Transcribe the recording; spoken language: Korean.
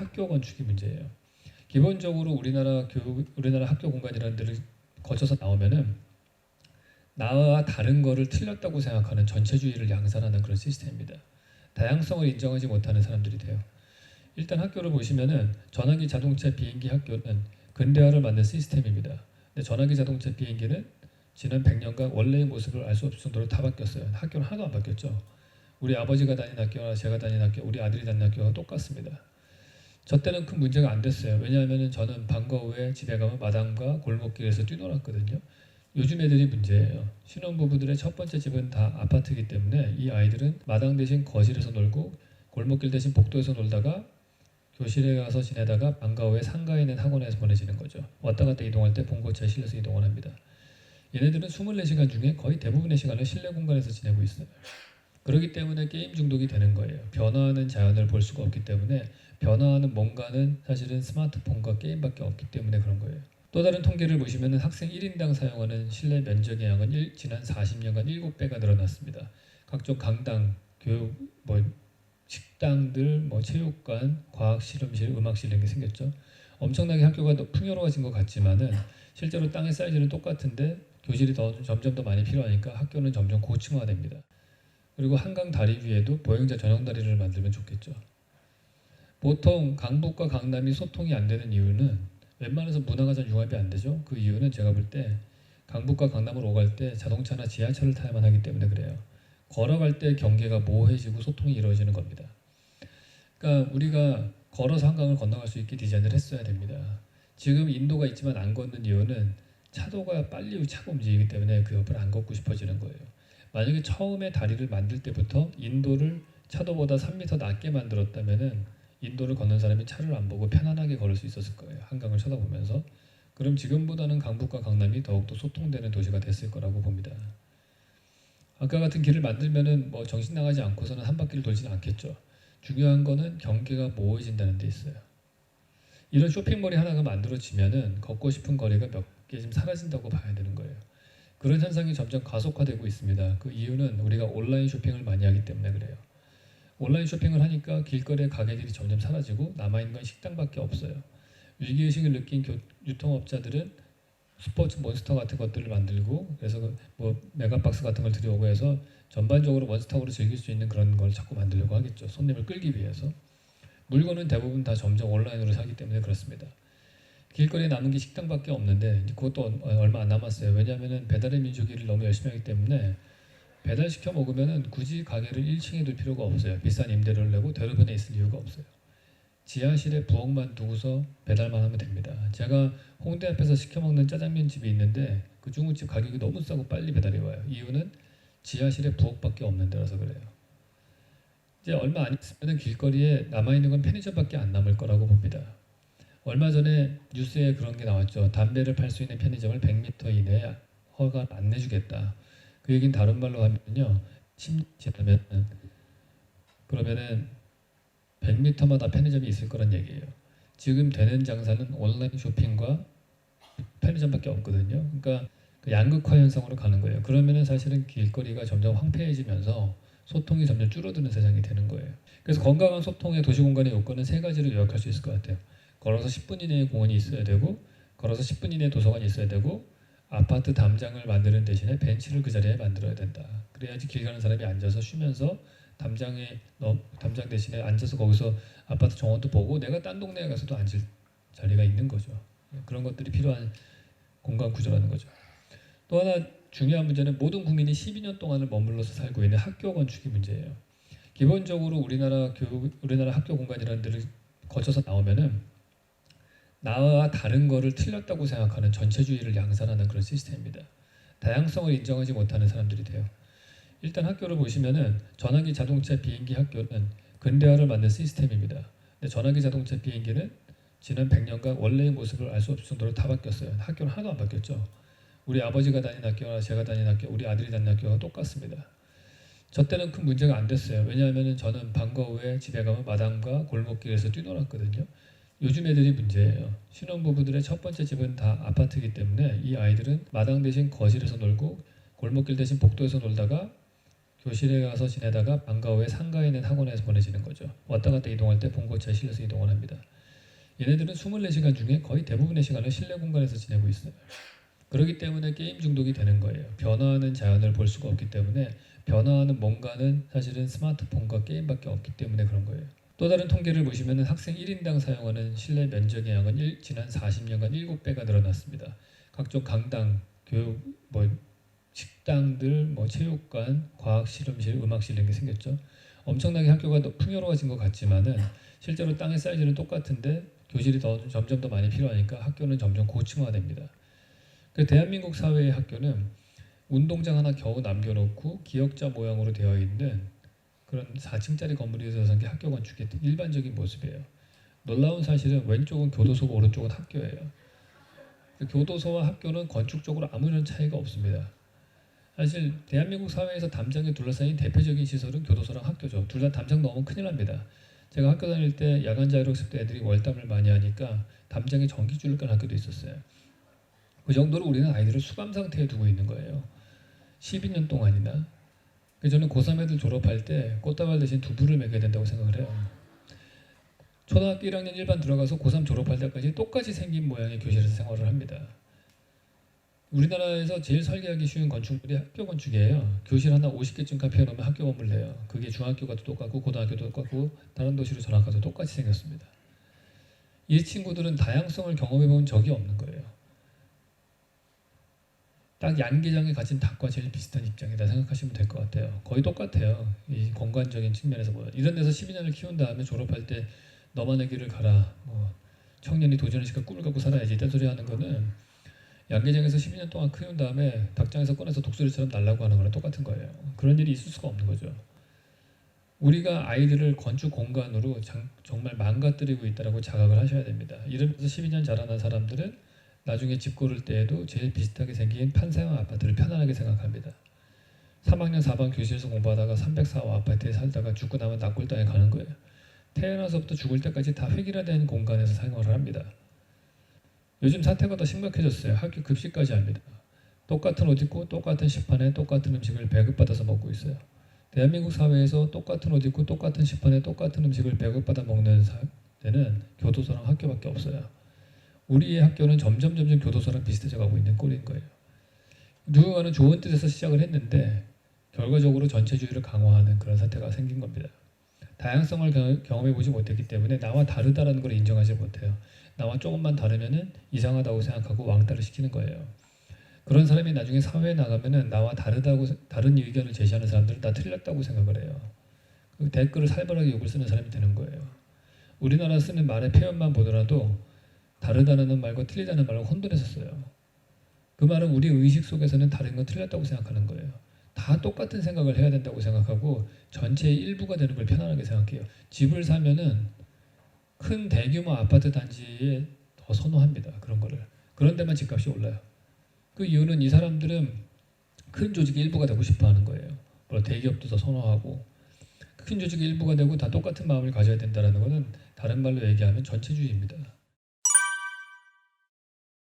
학교 건축이 문제예요. 기본적으로 우리나라 학교 공간이라는 데를 거쳐서 나오면은 나와 다른 거를 틀렸다고 생각하는 전체주의를 양산하는 그런 시스템입니다. 다양성을 인정하지 못하는 사람들이 돼요. 일단 학교를 보시면은 전화기 자동차 비행기 학교는 근대화를 만든 시스템입니다. 근데 전화기 자동차 비행기는 지난 100년간 원래의 모습을 알 수 없을 정도로 다 바뀌었어요. 학교는 하나도 안 바뀌었죠. 우리 아버지가 다닌 학교나 제가 다닌 학교, 우리 아들이 다닌 학교가 똑같습니다. 저 때는 큰 문제가 안 됐어요. 왜냐하면 저는 방과 후에 집에 가면 마당과 골목길에서 뛰놀았거든요. 요즘 애들이 문제예요. 신혼부부들의 첫 번째 집은 다 아파트이기 때문에 이 아이들은 마당 대신 거실에서 놀고 골목길 대신 복도에서 놀다가 교실에 가서 지내다가 방과 후에 상가에 있는 학원에서 보내지는 거죠. 왔다 갔다 이동할 때 봉고차에 실려서 이동을 합니다. 얘네들은 24시간 중에 거의 대부분의 시간을 실내 공간에서 지내고 있어요. 그렇기 때문에 게임 중독이 되는 거예요. 변화하는 자연을 볼 수가 없기 때문에 변화하는 뭔가는 사실은 스마트폰과 게임밖에 없기 때문에 그런 거예요. 또 다른 통계를 보시면 학생 1인당 사용하는 실내 면적의 양은 지난 40년간 7배가 늘어났습니다. 각종 강당, 교육, 식당들, 체육관, 과학실험실, 음악실 이런 게 생겼죠. 엄청나게 학교가 풍요로워진 것 같지만은 실제로 땅의 사이즈는 똑같은데 교실이 점점 더 많이 필요하니까 학교는 점점 고층화됩니다. 그리고 한강 다리 위에도 보행자 전용 다리를 만들면 좋겠죠. 보통 강북과 강남이 소통이 안 되는 이유는 웬만해서 문화가 잘 융합이 안 되죠. 그 이유는 제가 볼 때 강북과 강남을 오갈 때 자동차나 지하철을 타야만 하기 때문에 그래요. 걸어갈 때 경계가 모호해지고 소통이 이루어지는 겁니다. 그러니까 우리가 걸어서 한강을 건너갈 수 있게 디자인을 했어야 됩니다. 지금 인도가 있지만 안 걷는 이유는 차도가 빨리 차고 움직이기 때문에 그 옆을 안 걷고 싶어지는 거예요. 만약에 처음에 다리를 만들 때부터 인도를 차도보다 3m 낮게 만들었다면은 인도를 걷는 사람이 차를 안 보고 편안하게 걸을 수 있었을 거예요. 한강을 쳐다보면서. 그럼 지금보다는 강북과 강남이 더욱더 소통되는 도시가 됐을 거라고 봅니다. 아까 같은 길을 만들면은 정신 나가지 않고서는 한 바퀴를 돌지는 않겠죠. 중요한 거는 경계가 모호해진다는 데 있어요. 이런 쇼핑몰이 하나가 만들어지면은 걷고 싶은 거리가 몇 개 좀 사라진다고 봐야 되는 거예요. 그런 현상이 점점 가속화되고 있습니다. 그 이유는 우리가 온라인 쇼핑을 많이 하기 때문에 그래요. 온라인 쇼핑을 하니까 길거리의 가게들이 점점 사라지고 남아있는 건 식당밖에 없어요. 위기의식을 느낀 유통업자들은 스포츠 몬스터 같은 것들을 만들고 그래서 메가박스 같은 걸 들여오고 해서 전반적으로 원스톱으로 즐길 수 있는 그런 걸 자꾸 만들려고 하겠죠. 손님을 끌기 위해서. 물건은 대부분 다 점점 온라인으로 사기 때문에 그렇습니다. 길거리에 남은 게 식당밖에 없는데 그것도 얼마 안 남았어요. 왜냐하면 배달의 민족일을 너무 열심히 하기 때문에 배달시켜 먹으면 굳이 가게를 1층에 둘 필요가 없어요. 비싼 임대료를 내고 대로변에 있을 이유가 없어요. 지하실에 부엌만 두고서 배달만 하면 됩니다. 제가 홍대 앞에서 시켜 먹는 짜장면 집이 있는데 그 중국집 가격이 너무 싸고 빨리 배달이 와요. 이유는 지하실에 부엌밖에 없는 데라서 그래요. 이제 얼마 안 있으면 길거리에 남아있는 건 편의점밖에 안 남을 거라고 봅니다. 얼마 전에 뉴스에 그런 게 나왔죠. 담배를 팔 수 있는 편의점을 100m 이내에 허가 안 내주겠다. 그 얘기는 다른 말로 하면요. 10년 지나면 그러면은 100m마다 편의점이 있을 거란 얘기예요. 지금 되는 장사는 온라인 쇼핑과 편의점밖에 없거든요. 그러니까 그 양극화 현상으로 가는 거예요. 그러면은 사실은 길거리가 점점 황폐해지면서 소통이 점점 줄어드는 세상이 되는 거예요. 그래서 건강한 소통의 도시공간의 요건은 세 가지로 요약할 수 있을 것 같아요. 걸어서 10분 이내에 공원이 있어야 되고 걸어서 10분 이내에 도서관이 있어야 되고 아파트 담장을 만드는 대신에 벤치를 그 자리에 만들어야 된다. 그래야지 길 가는 사람이 앉아서 쉬면서 담장 대신에 앉아서 거기서 아파트 정원도 보고 내가 딴 동네에 가서도 앉을 자리가 있는 거죠. 그런 것들이 필요한 공간 구조라는 거죠. 또 하나 중요한 문제는 모든 국민이 12년 동안을 머물러서 살고 있는 학교 건축이 문제예요. 기본적으로 우리나라 학교 공간이라는 데를 거쳐서 나오면은 나와 다른 거를 틀렸다고 생각하는 전체주의를 양산하는 그런 시스템입니다. 다양성을 인정하지 못하는 사람들이 돼요. 일단 학교를 보시면은 전화기 자동차 비행기 학교는 근대화를 만든 시스템입니다. 근데 전화기 자동차 비행기는 지난 100년간 원래의 모습을 알 수 없을 정도로 다 바뀌었어요. 학교는 하나도 안 바뀌었죠. 우리 아버지가 다닌 학교나 제가 다닌 학교, 우리 아들이 다닌 학교가 똑같습니다. 저 때는 큰 문제가 안 됐어요. 왜냐하면 저는 방과 후에 집에 가면 마당과 골목길에서 뛰놀았거든요. 요즘 애들이 문제예요. 신혼부부들의 첫 번째 집은 다 아파트이기 때문에 이 아이들은 마당 대신 거실에서 놀고 골목길 대신 복도에서 놀다가 교실에 가서 지내다가 방과 후에 상가에 있는 학원에서 보내지는 거죠. 왔다 갔다 이동할 때 봉고차에 실려서 이동을 합니다. 얘네들은 24시간 중에 거의 대부분의 시간을 실내 공간에서 지내고 있어요. 그렇기 때문에 게임 중독이 되는 거예요. 변화하는 자연을 볼 수가 없기 때문에 변화하는 뭔가는 사실은 스마트폰과 게임밖에 없기 때문에 그런 거예요. 또 다른 통계를 보시면 학생 1인당 사용하는 실내 면적의 양은 지난 40년간 7배가 늘어났습니다. 각종 강당, 교육, 식당들, 체육관, 과학실험실, 음악실 이런 게 생겼죠. 엄청나게 학교가 풍요로워진 것 같지만은 실제로 땅의 사이즈는 똑같은데 교실이 점점 더 많이 필요하니까 학교는 점점 고층화됩니다. 그 대한민국 사회의 학교는 운동장 하나 겨우 남겨놓고 기역자 모양으로 되어 있는 그런 4층짜리 건물이 들어선 게 학교 건축의 일반적인 모습이에요. 놀라운 사실은 왼쪽은 교도소고 오른쪽은 학교예요. 교도소와 학교는 건축적으로 아무런 차이가 없습니다. 사실 대한민국 사회에서 담장에 둘러싸인 대표적인 시설은 교도소랑 학교죠. 둘 다 담장 넘으면 큰일 납니다. 제가 학교 다닐 때 야간 자율학습 때 애들이 월담을 많이 하니까 담장에 전기줄을 깐 학교도 있었어요. 그 정도로 우리는 아이들을 수감 상태에 두고 있는 거예요. 12년 동안이나. 저는 고3 애들 졸업할 때 꽃다발 대신 두부를 먹여야 된다고 생각을 해요. 초등학교 1학년 1반 들어가서 고3 졸업할 때까지 똑같이 생긴 모양의 교실에서 생활을 합니다. 우리나라에서 제일 설계하기 쉬운 건축물이 학교 건축이에요. 교실 하나 50개쯤 펴놓으면 학교 건물 돼요. 그게 중학교가 똑같고 고등학교도 똑같고 다른 도시로 전학 가도 똑같이 생겼습니다. 이 친구들은 다양성을 경험해 본 적이 없는 거예요. 딱 양계장에 갇힌 닭과 제일 비슷한 입장이다 생각하시면 될 것 같아요. 거의 똑같아요. 이 공간적인 측면에서 보면. 이런 데서 12년을 키운 다음에 졸업할 때 너만의 길을 가라. 청년이 도전의 시간 꿈을 갖고 살아야지. 이딴 소리 하는 거는 양계장에서 12년 동안 키운 다음에 닭장에서 꺼내서 독수리처럼 날라고 하는 거랑 똑같은 거예요. 그런 일이 있을 수가 없는 거죠. 우리가 아이들을 건축 공간으로 정말 망가뜨리고 있다고 자각을 하셔야 됩니다. 이러면서 12년 자라난 사람들은 나중에 집 고를 때에도 제일 비슷하게 생긴 판사형 아파트를 편안하게 생각합니다. 3학년 4반 교실에서 공부하다가 304호 아파트에 살다가 죽고 나면 낙골당에 가는 거예요. 태어나서부터 죽을 때까지 다 획일화된 공간에서 생활을 합니다. 요즘 사태가 더 심각해졌어요. 학교 급식까지 합니다. 똑같은 옷 입고 똑같은 식판에 똑같은 음식을 배급받아서 먹고 있어요. 대한민국 사회에서 똑같은 옷 입고 똑같은 식판에 똑같은 음식을 배급받아 먹는 데는 교도소랑 학교밖에 없어요. 우리의 학교는 점점 교도소랑 비슷해져 가고 있는 꼴인 거예요. 누군가는 좋은 뜻에서 시작을 했는데 결과적으로 전체주의를 강화하는 그런 사태가 생긴 겁니다. 다양성을 경험해보지 못했기 때문에 나와 다르다는 걸 인정하지 못해요. 나와 조금만 다르면은 이상하다고 생각하고 왕따를 시키는 거예요. 그런 사람이 나중에 사회에 나가면은 나와 다른 의견을 제시하는 사람들은 다 틀렸다고 생각을 해요. 그 댓글을 살벌하게 욕을 쓰는 사람이 되는 거예요. 우리나라 쓰는 말의 표현만 보더라도 다르다는 말과 틀리다는 말과 혼돈해서 써요. 그 말은 우리 의식 속에서는 다른 건 틀렸다고 생각하는 거예요. 다 똑같은 생각을 해야 된다고 생각하고 전체의 일부가 되는 걸 편안하게 생각해요. 집을 사면은 큰 대규모 아파트 단지에 더 선호합니다. 그런 거를. 그런 데만 집값이 올라요. 그 이유는 이 사람들은 큰 조직의 일부가 되고 싶어 하는 거예요. 대기업도 더 선호하고 큰 조직의 일부가 되고 다 똑같은 마음을 가져야 된다는 것은 다른 말로 얘기하면 전체주의입니다.